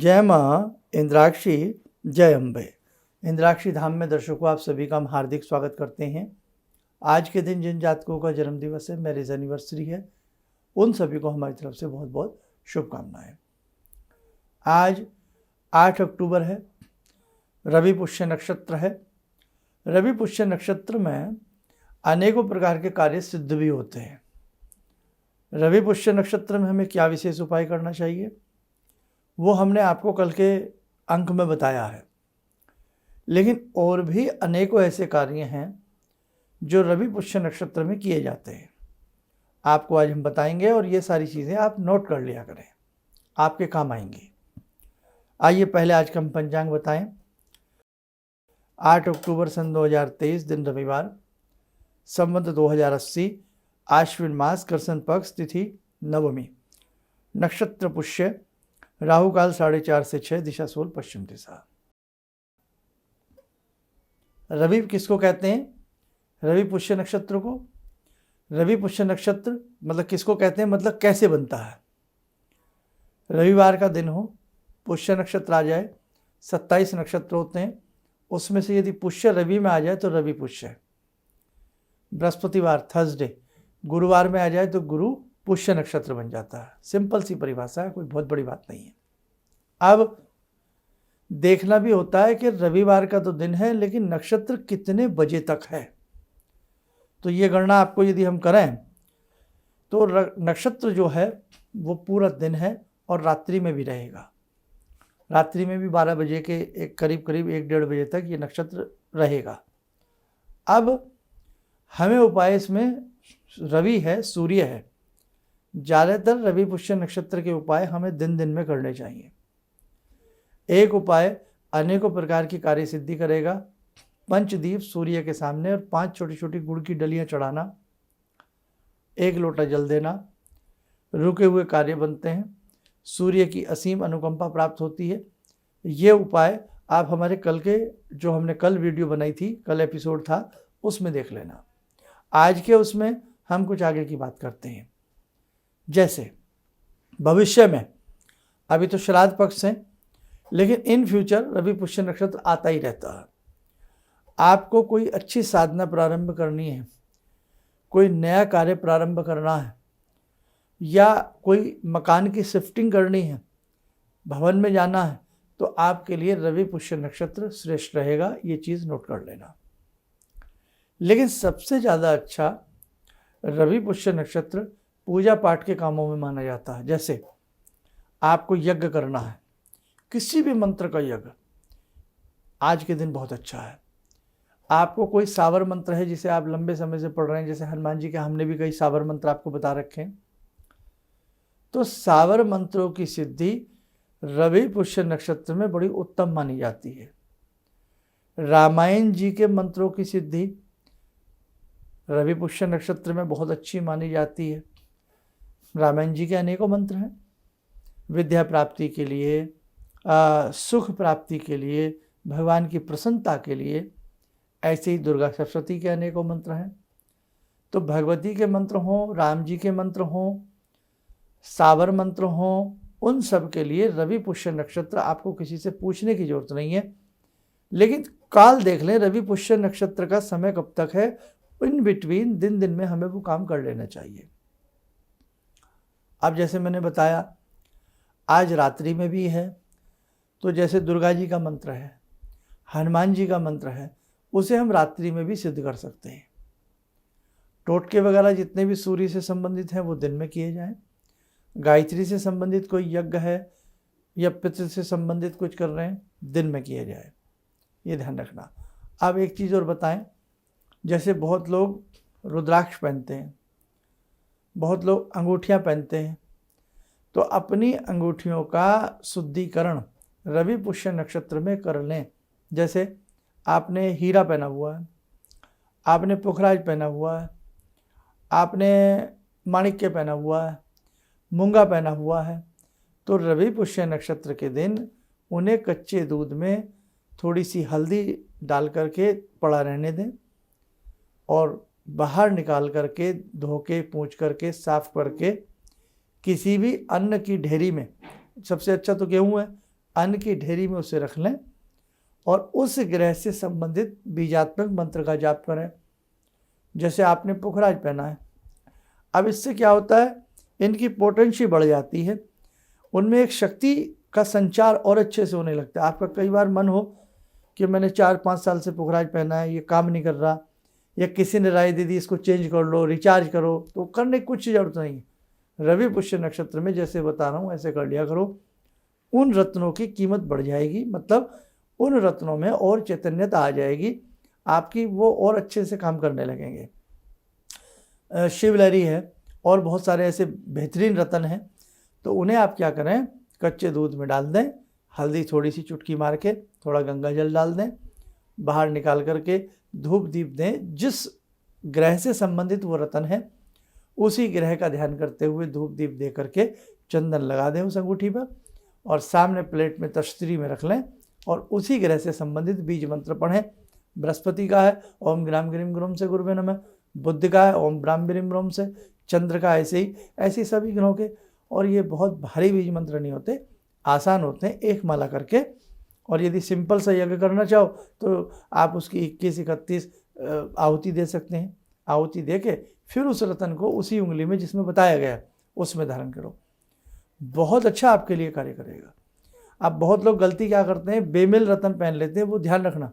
जय माँ इंद्राक्षी, जय अम्बे। इंद्राक्षी धाम में दर्शकों आप सभी का हम हार्दिक स्वागत करते हैं। आज के दिन जिन जातकों का जन्मदिवस है, मैरिज एनिवर्सरी है, उन सभी को हमारी तरफ से बहुत बहुत शुभकामनाएं। आज 8 अक्टूबर है, रवि पुष्य नक्षत्र है। रवि पुष्य नक्षत्र में अनेकों प्रकार के कार्य सिद्ध भी होते हैं। रवि पुष्य नक्षत्र में हमें क्या विशेष उपाय करना चाहिए वो हमने आपको कल के अंक में बताया है, लेकिन और भी अनेकों ऐसे कार्य हैं जो रवि पुष्य नक्षत्र में किए जाते हैं। आपको आज हम बताएंगे और ये सारी चीज़ें आप नोट कर लिया करें, आपके काम आएंगी। आइए पहले आज का हम पंचांग बताएं। 8 अक्टूबर सन 2023, दिन रविवार, संवत 2080, आश्विन मास, कृष्ण पक्ष, तिथि नवमी, नक्षत्र पुष्य, राहु काल 4:30 से 6, दिशा सूर्य पश्चिम दिशा। रवि किसको कहते हैं? रवि पुष्य नक्षत्र को। रवि पुष्य नक्षत्र मतलब किसको कहते हैं, मतलब कैसे बनता है। रविवार का दिन हो, पुष्य नक्षत्र आ जाए, 27 नक्षत्र होते हैं, उसमें से यदि पुष्य रवि में आ जाए तो रवि पुष्य। बृहस्पतिवार थर्सडे गुरुवार में आ जाए तो गुरु पुष्य नक्षत्र बन जाता है। सिंपल सी परिभाषा है, कोई बहुत बड़ी बात नहीं है। अब देखना भी होता है कि रविवार का तो दिन है, लेकिन नक्षत्र कितने बजे तक है। तो ये गणना आपको यदि हम करें तो नक्षत्र जो है वो पूरा दिन है और रात्रि में भी रहेगा। रात्रि में भी 12 बजे के करीब 1-1:30 बजे तक ये नक्षत्र रहेगा। अब हमें उपाय इसमें रवि है, सूर्य है, ज़्यादातर रवि पुष्य नक्षत्र के उपाय हमें दिन दिन में करने चाहिए। एक उपाय अनेकों प्रकार की कार्य सिद्धि करेगा। पंचदीप सूर्य के सामने और 5 छोटी छोटी गुड़ की डलियां चढ़ाना, 1 लोटा जल देना, रुके हुए कार्य बनते हैं, सूर्य की असीम अनुकंपा प्राप्त होती है। ये उपाय आप हमारे कल के जो हमने कल वीडियो बनाई थी, कल एपिसोड था, उसमें देख लेना। आज के उसमें हम कुछ आगे की बात करते हैं। जैसे भविष्य में अभी तो श्राद्ध पक्ष है, लेकिन इन फ्यूचर रवि पुष्य नक्षत्र आता ही रहता है। आपको कोई अच्छी साधना प्रारंभ करनी है, कोई नया कार्य प्रारंभ करना है, या कोई मकान की शिफ्टिंग करनी है, भवन में जाना है, तो आपके लिए रवि पुष्य नक्षत्र श्रेष्ठ रहेगा। ये चीज़ नोट कर लेना। लेकिन सबसे ज़्यादा अच्छा रवि पुष्य नक्षत्र पूजा पाठ के कामों में माना जाता है। जैसे आपको यज्ञ करना है, किसी भी मंत्र का यज्ञ, आज के दिन बहुत अच्छा है। आपको कोई सावर मंत्र है जिसे आप लंबे समय से पढ़ रहे हैं, जैसे हनुमान जी के हमने भी कई सावर मंत्र आपको बता रखे हैं, तो सावर मंत्रों की सिद्धि रवि पुष्य नक्षत्र में बड़ी उत्तम मानी जाती है। रामायण जी के मंत्रों की सिद्धि रवि पुष्य नक्षत्र में बहुत अच्छी मानी जाती है। रामायण जी के अनेकों मंत्र हैं, विद्या प्राप्ति के लिए, सुख प्राप्ति के लिए, भगवान की प्रसन्नता के लिए। ऐसे ही दुर्गा सप्तशती के अनेकों मंत्र हैं। तो भगवती के मंत्र हों, राम जी के मंत्र हों, सावर मंत्र हों, उन सब के लिए रवि पुष्य नक्षत्र आपको किसी से पूछने की जरूरत नहीं है। लेकिन काल देख लें, रवि पुष्य नक्षत्र का समय कब तक है, इन बिटवीन दिन दिन में हमें वो काम कर लेना चाहिए। अब जैसे मैंने बताया आज रात्रि में भी है, तो जैसे दुर्गा जी का मंत्र है, हनुमान जी का मंत्र है, उसे हम रात्रि में भी सिद्ध कर सकते हैं। टोटके वगैरह जितने भी सूर्य से संबंधित हैं वो दिन में किए जाएं। गायत्री से संबंधित कोई यज्ञ है या पितृ से संबंधित कुछ कर रहे हैं, दिन में किए जाए, ये ध्यान रखना। अब एक चीज़ और बताएं, जैसे बहुत लोग रुद्राक्ष पहनते हैं, बहुत लोग अंगूठियां पहनते हैं, तो अपनी अंगूठियों का शुद्धिकरण रवि पुष्य नक्षत्र में कर लें। जैसे आपने हीरा पहना हुआ है, आपने पुखराज पहना हुआ है, आपने माणिक्य पहना हुआ है, मूंगा पहना हुआ है, तो रवि पुष्य नक्षत्र के दिन उन्हें कच्चे दूध में थोड़ी सी हल्दी डाल करके पड़ा रहने दें और बाहर निकाल करके धो के पूंछ करके साफ करके किसी भी अन्न की ढेरी में, सबसे अच्छा तो गेहूँ है, अन्न की ढेरी में उसे रख लें और उस ग्रह से संबंधित बीजात्मक मंत्र का जाप करें। जैसे आपने पुखराज पहना है, अब इससे क्या होता है, इनकी पोटेंसी बढ़ जाती है, उनमें एक शक्ति का संचार और अच्छे से होने लगता है। आपका कई बार मन हो कि मैंने 4-5 साल से पुखराज पहना है, ये काम नहीं कर रहा, या किसी ने राय दे दी इसको चेंज कर लो, रिचार्ज करो, तो करने की कुछ ज़रूरत नहीं। रवि पुष्य नक्षत्र में जैसे बता रहा हूँ ऐसे कर लिया करो, उन रत्नों की कीमत बढ़ जाएगी, मतलब उन रत्नों में और चैतन्यता आ जाएगी आपकी, वो और अच्छे से काम करने लगेंगे। शिवलहरी है और बहुत सारे ऐसे बेहतरीन रत्न हैं, तो उन्हें आप क्या करें, कच्चे दूध में डाल दें, हल्दी थोड़ी सी चुटकी मार के, थोड़ा गंगा जल डाल दें, बाहर निकाल करके धूप दीप दें। जिस ग्रह से संबंधित वो रत्न है उसी ग्रह का ध्यान करते हुए धूप दीप दे करके चंदन लगा दें उस अंगूठी पर, और सामने प्लेट में तश्तरी में रख लें और उसी ग्रह से संबंधित बीज मंत्र पढ़ें। बृहस्पति का है ओम ग्राम ग्रीम ग्रोम से गुरुवे नमः, बुध का है ओम ब्राम ब्रीम ब्रोम से, चंद्र का ऐसे ही, ऐसे सभी ग्रहों के। और ये बहुत भारी बीज मंत्र नहीं होते, आसान होते हैं, एक माला करके। और यदि सिंपल सा यज्ञ करना चाहो तो आप उसकी 21-31 आहुति दे सकते हैं। आहुति दे के फिर उस रतन को उसी उंगली में जिसमें बताया गया उसमें धारण करो, बहुत अच्छा आपके लिए कार्य करेगा। अब बहुत लोग गलती क्या करते हैं, बेमेल रतन पहन लेते हैं, वो ध्यान रखना,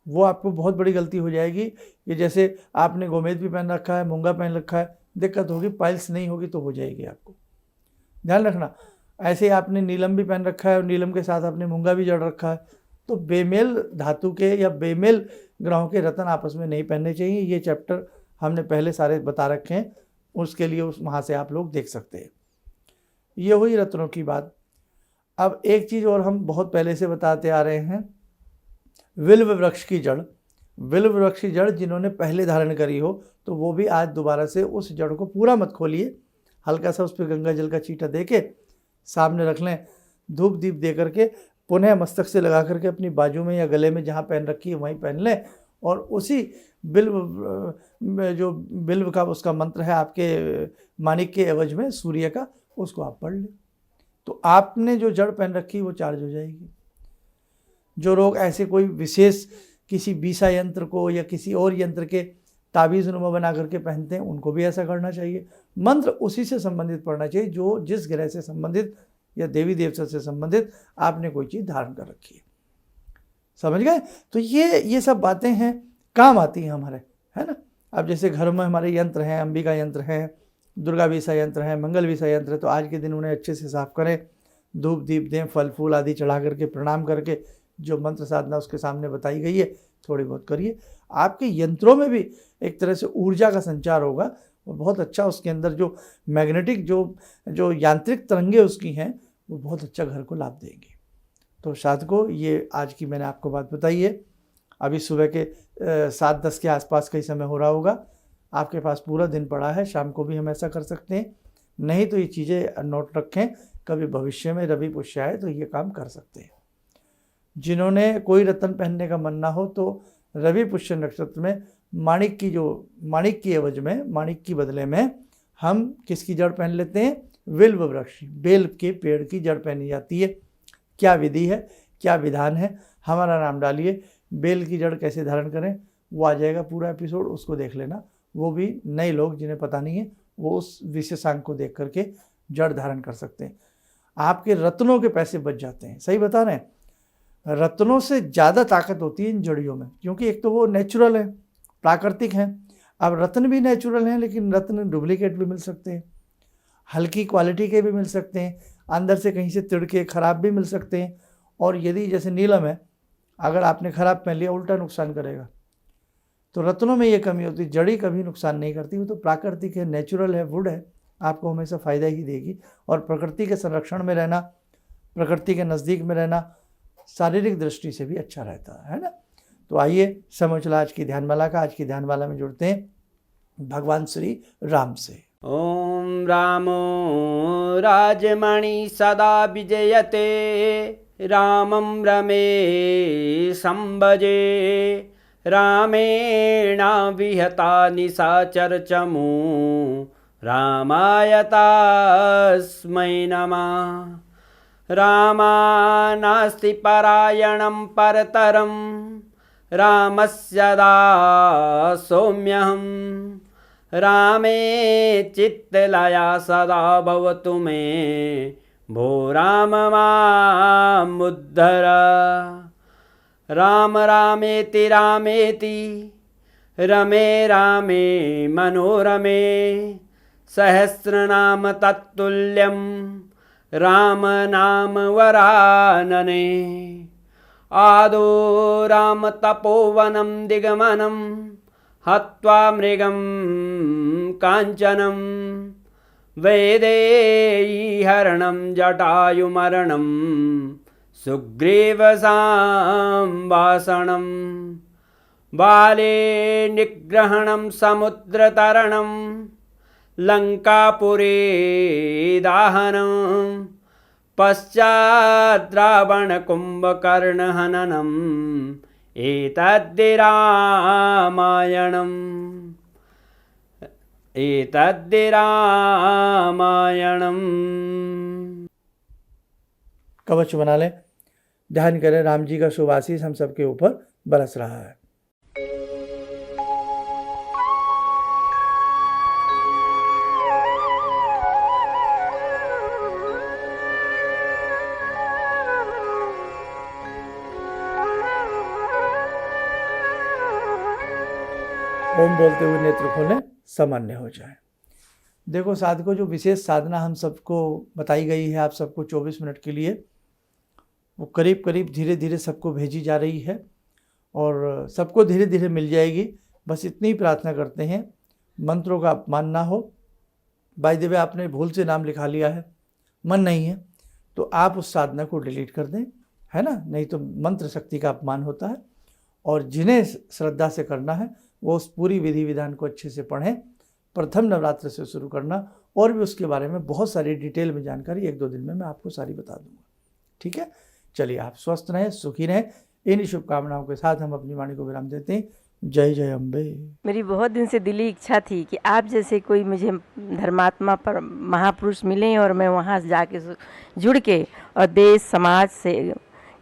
वो आपको बहुत बड़ी गलती हो जाएगी। कि जैसे आपने गोमेद भी पहन रखा है, मूंगा पहन रखा है, दिक्कत होगी, पाइल्स नहीं होगी तो हो जाएगी, आपको ध्यान रखना। ऐसे आपने नीलम भी पहन रखा है और नीलम के साथ आपने मूंगा भी जड़ रखा है, तो बेमेल धातु के या बेमेल ग्रहों के रतन आपस में नहीं पहनने चाहिए। ये चैप्टर हमने पहले सारे बता रखे हैं, उसके लिए उस वहाँ से आप लोग देख सकते हैं। ये हुई रत्नों की बात। अब एक चीज़ और हम बहुत पहले से बताते आ रहे हैं, विल्व वृक्ष की जड़। विल्व वृक्ष की जड़ जिन्होंने पहले धारण करी हो तो वो भी आज दोबारा से उस जड़ को पूरा मत खोलिए, हल्का सा उस पर गंगा जल का छींटा दे के सामने रख लें, धूप दीप दे करके पुनः मस्तक से लगा करके अपनी बाजू में या गले में जहाँ पहन रखी है वहीं पहन लें, और उसी बिल्व जो बिल्व का उसका मंत्र है आपके माणिक के एवज में सूर्य का, उसको आप पढ़ लें, तो आपने जो जड़ पहन रखी वो चार्ज हो जाएगी। जो लोग ऐसे कोई विशेष किसी बीसा यंत्र को या किसी और यंत्र के ताबीज़ नुमा बना करके पहनते हैं, उनको भी ऐसा करना चाहिए। मंत्र उसी से संबंधित पढ़ना चाहिए जो जिस ग्रह से संबंधित या देवी देवता से संबंधित आपने कोई चीज़ धारण कर रखी है। समझ गए? तो ये सब बातें हैं, काम आती हैं हमारे, है ना। अब जैसे घर में हमारे यंत्र हैं, अंबिका यंत्र हैं, दुर्गा बीसा यंत्र हैं, मंगल बीसा यंत्र है, तो आज के दिन उन्हें अच्छे से साफ करें, धूप दीप दें, फल फूल आदि चढ़ा करके प्रणाम करके जो मंत्र साधना उसके सामने बताई गई है थोड़ी बहुत करिए। आपके यंत्रों में भी एक तरह से ऊर्जा का संचार होगा, वो बहुत अच्छा, उसके अंदर जो मैग्नेटिक जो यांत्रिक तरंगे उसकी हैं वो बहुत अच्छा घर को लाभ देंगे। तो साधकों, ये आज की मैंने आपको बात बताई है। अभी सुबह के 7-10 के आसपास का ही समय हो रहा होगा, आपके पास पूरा दिन पड़ा है, शाम को भी हम ऐसा कर सकते हैं, नहीं तो ये चीज़ें नोट रखें, कभी भविष्य में रवि पुष्य आए तो ये काम कर सकते हैं। जिन्होंने कोई रत्न पहनने का मन ना हो तो रवि पुष्य नक्षत्र में माणिक की एवज में, माणिक की बदले में हम किसकी जड़ पहन लेते हैं, विल्व वृक्ष, बेल के पेड़ की जड़ पहनी जाती है। क्या विधि है, क्या विधान है, हमारा नाम डालिए, बेल की जड़ कैसे धारण करें, वो आ जाएगा पूरा एपिसोड, उसको देख लेना। वो भी नए लोग जिन्हें पता नहीं है वो उस विशेषांक को देख करके जड़ धारण कर सकते हैं। आपके रत्नों के पैसे बच जाते हैं। सही बता रहे हैं, रत्नों से ज़्यादा ताकत होती है इन जड़ियों में, क्योंकि एक तो वो नेचुरल है, प्राकृतिक हैं। अब रत्न भी नेचुरल हैं, लेकिन रत्न डुप्लीकेट भी मिल सकते हैं, हल्की क्वालिटी के भी मिल सकते हैं, अंदर से कहीं से तिड़के खराब भी मिल सकते हैं। और यदि जैसे नीलम है, अगर आपने खराब पहन लिया उल्टा नुकसान करेगा। तो रत्नों में ये कमी होती है, जड़ी कभी नुकसान नहीं करती, वो तो प्राकृतिक है, नेचुरल है, वुड है, आपको हमेशा फ़ायदा ही देगी। और प्रकृति के संरक्षण में रहना, प्रकृति के नज़दीक में रहना शारीरिक दृष्टि से भी अच्छा रहता है ना। तो आइए समय चला आज की ध्यानमाला का। आज की ध्यानमाला में जुड़ते हैं भगवान श्री राम से। ओम रामो राजमणि सदा विजयते, रामं रमे संभजे, रामेण विहता निशाचर चमू, रामाय तस्मै नमः। रामा नास्ति परायणं परतरं रामस्य दासोऽम्यहम् रामे चित्तलया सदा भवतु मे भो राम मामुद्धर राम रामेति रामेति रमे रामे मनोरमे सहस्रनाम तत्तुल्यं राम नाम वरानने आदो राम तपोवनं दिगमनं हत्वा मृगं काञ्चनं वैदेहीहरणं जटायुमरणं सुग्रीवसंभाषणं बाले निग्रहणं समुद्रतरणं लङ्कापुरे दाहनं पश्चात् रावणकुम्भकर्णहननम् एतद्धि रामायणम्। कवच बना लें, ध्यान करें राम जी का शुभ आशीष हम सबके ऊपर बरस रहा है। ओम बोलते हुए नेत्र खोलें, सामान्य हो जाए। देखो साधकों, जो विशेष साधना हम सबको बताई गई है आप सबको 24 मिनट के लिए, वो करीब करीब धीरे धीरे सबको भेजी जा रही है और सबको धीरे धीरे मिल जाएगी। बस इतनी ही प्रार्थना करते हैं, मंत्रों का अपमान ना हो। बाय द वे आपने भूल से नाम लिखा लिया है, मन नहीं है तो आप उस साधना को डिलीट कर दें, है ना, नहीं तो मंत्र शक्ति का अपमान होता है। और जिन्हें श्रद्धा से करना है वो उस पूरी विधि विधान को अच्छे से पढ़ें। प्रथम नवरात्र से शुरू करना, और भी उसके बारे में बहुत सारी डिटेल में जानकारी 1-2 दिन में मैं आपको सारी बता दूंगा। ठीक है, चलिए आप स्वस्थ रहें, सुखी रहें। इन्हीं शुभकामनाओं के साथ हम अपनी वाणी को विराम देते हैं। जय जय अम्बे। मेरी बहुत दिन से दिली इच्छा थी कि आप जैसे कोई मुझे धर्मात्मा पर महापुरुष मिलें और मैं वहाँ जाके जुड़ के और देश समाज से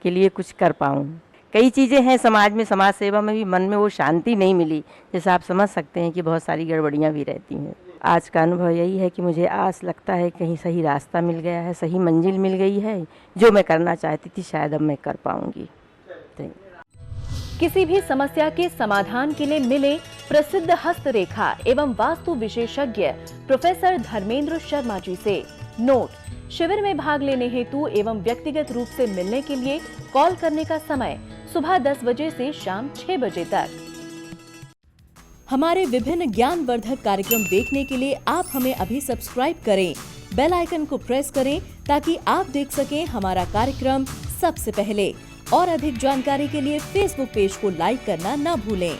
के लिए कुछ कर पाऊँ। कई चीज़ें हैं समाज में, समाज सेवा में भी मन में वो शांति नहीं मिली, जैसे आप समझ सकते हैं कि बहुत सारी गड़बड़ियाँ भी रहती हैं। आज का अनुभव यही है कि मुझे आस लगता है कहीं सही रास्ता मिल गया है, सही मंजिल मिल गई है। जो मैं करना चाहती थी शायद अब मैं कर पाऊँगी। किसी भी समस्या के समाधान के लिए मिले प्रसिद्ध हस्तरेखा एवं वास्तु विशेषज्ञ प्रोफेसर धर्मेंद्र शर्मा जी से। नोट: शिविर में भाग लेने हेतु एवं व्यक्तिगत रूप से मिलने के लिए कॉल करने का समय सुबह 10 बजे से शाम 6 बजे तक। हमारे विभिन्न ज्ञानवर्धक कार्यक्रम देखने के लिए आप हमें अभी सब्सक्राइब करें, बेल आइकन को प्रेस करें ताकि आप देख सकें हमारा कार्यक्रम सबसे पहले। और अधिक जानकारी के लिए फेसबुक पेज को लाइक करना न भूलें।